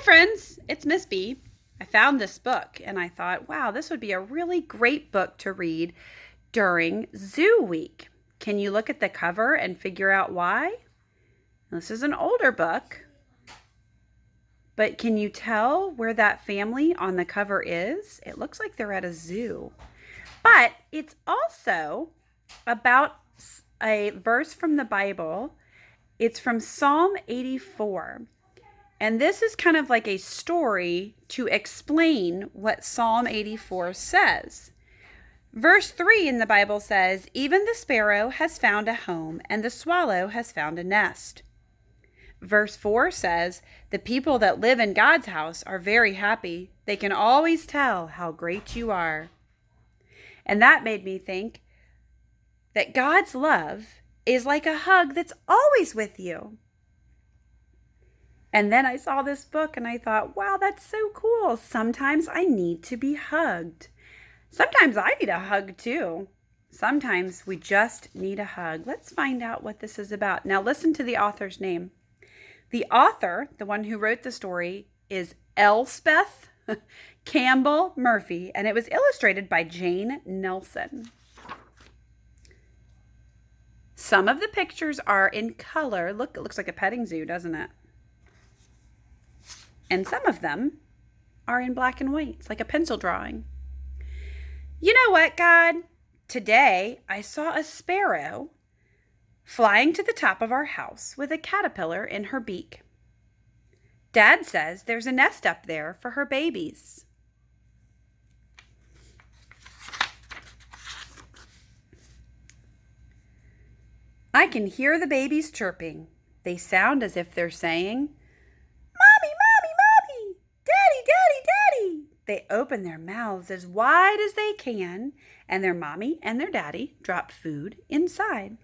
friends, it's Miss B. I found this book and I thought, wow, this would be a really great book to read during Zoo Week. Can you look at the cover and figure out why? This is an older book, but can you tell where that family on the cover is? It looks like they're at a zoo. But it's also about a verse from the Bible. It's from Psalm 84. And this is kind of like a story to explain what Psalm 84 says. Verse 3 in the Bible says, "Even the sparrow has found a home, and the swallow has found a nest." Verse 4 says, "The people that live in God's house are very happy. They can always tell how great you are." And that made me think that God's love is like a hug that's always with you. And then I saw this book and I thought, wow, that's so cool. Sometimes I need to be hugged. Sometimes I need a hug too. Sometimes we just need a hug. Let's find out what this is about. Now listen to the author's name. The author, the one who wrote the story, is Elspeth Campbell Murphy, and it was illustrated by Jane Nelson. Some of the pictures are in color. Look, it looks like a petting zoo, doesn't it? And some of them are in black and white. It's like a pencil drawing. You know what, God? Today I saw a sparrow flying to the top of our house with a caterpillar in her beak. Dad says there's a nest up there for her babies. I can hear the babies chirping. They sound as if they're saying, "Mommy, Mommy, Mommy! Daddy, Daddy, Daddy!" They open their mouths as wide as they can, and their mommy and their daddy drop food inside.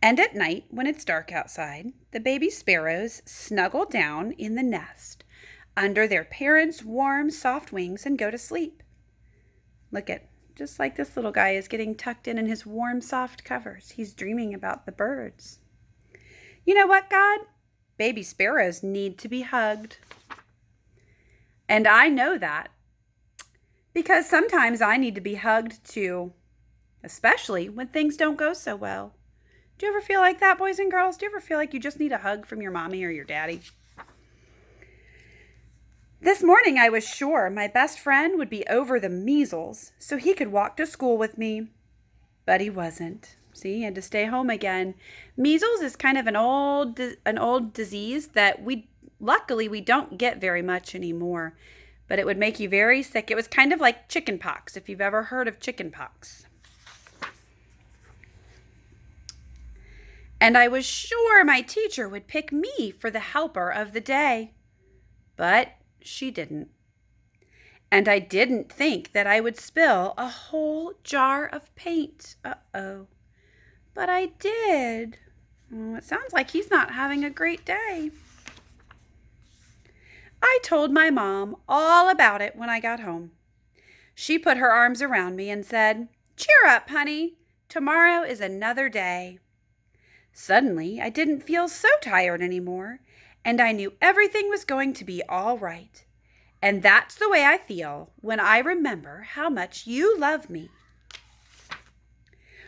And at night, when it's dark outside, the baby sparrows snuggle down in the nest under their parents' warm, soft wings and go to sleep. Look at, just like this little guy is getting tucked in his warm, soft covers. He's dreaming about the birds. You know what, God? Baby sparrows need to be hugged. And I know that because sometimes I need to be hugged too, especially when things don't go so well. Do you ever feel like that, boys and girls? Do you ever feel like you just need a hug from your mommy or your daddy? This morning I was sure my best friend would be over the measles so he could walk to school with me, but he wasn't. See, he had to stay home again. Measles is kind of an old disease that luckily we don't get very much anymore, but it would make you very sick. It was kind of like chicken pox, if you've ever heard of chicken pox. And I was sure my teacher would pick me for the helper of the day, but she didn't. And I didn't think that I would spill a whole jar of paint. Uh-oh. But I did. Oh, it sounds like he's not having a great day. I told my mom all about it when I got home. She put her arms around me and said, "Cheer up, honey. Tomorrow is another day." Suddenly, I didn't feel so tired anymore, and I knew everything was going to be all right. And that's the way I feel when I remember how much you love me.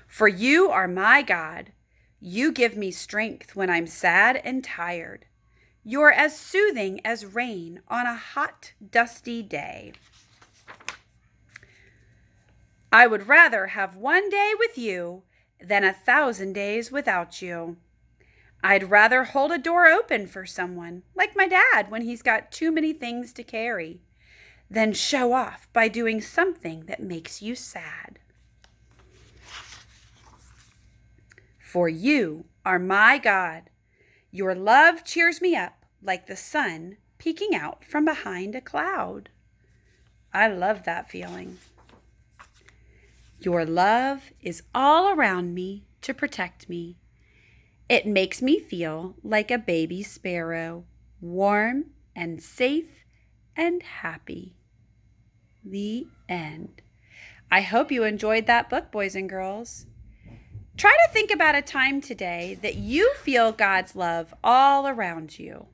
For you are my God. You give me strength when I'm sad and tired. You're as soothing as rain on a hot, dusty day. I would rather have one day with you than 1,000 days without you. I'd rather hold a door open for someone, like my dad when he's got too many things to carry, than show off by doing something that makes you sad. For you are my God. Your love cheers me up like the sun peeking out from behind a cloud. I love that feeling. Your love is all around me to protect me. It makes me feel like a baby sparrow, warm and safe and happy. The end. I hope you enjoyed that book, boys and girls. Try to think about a time today that you feel God's love all around you.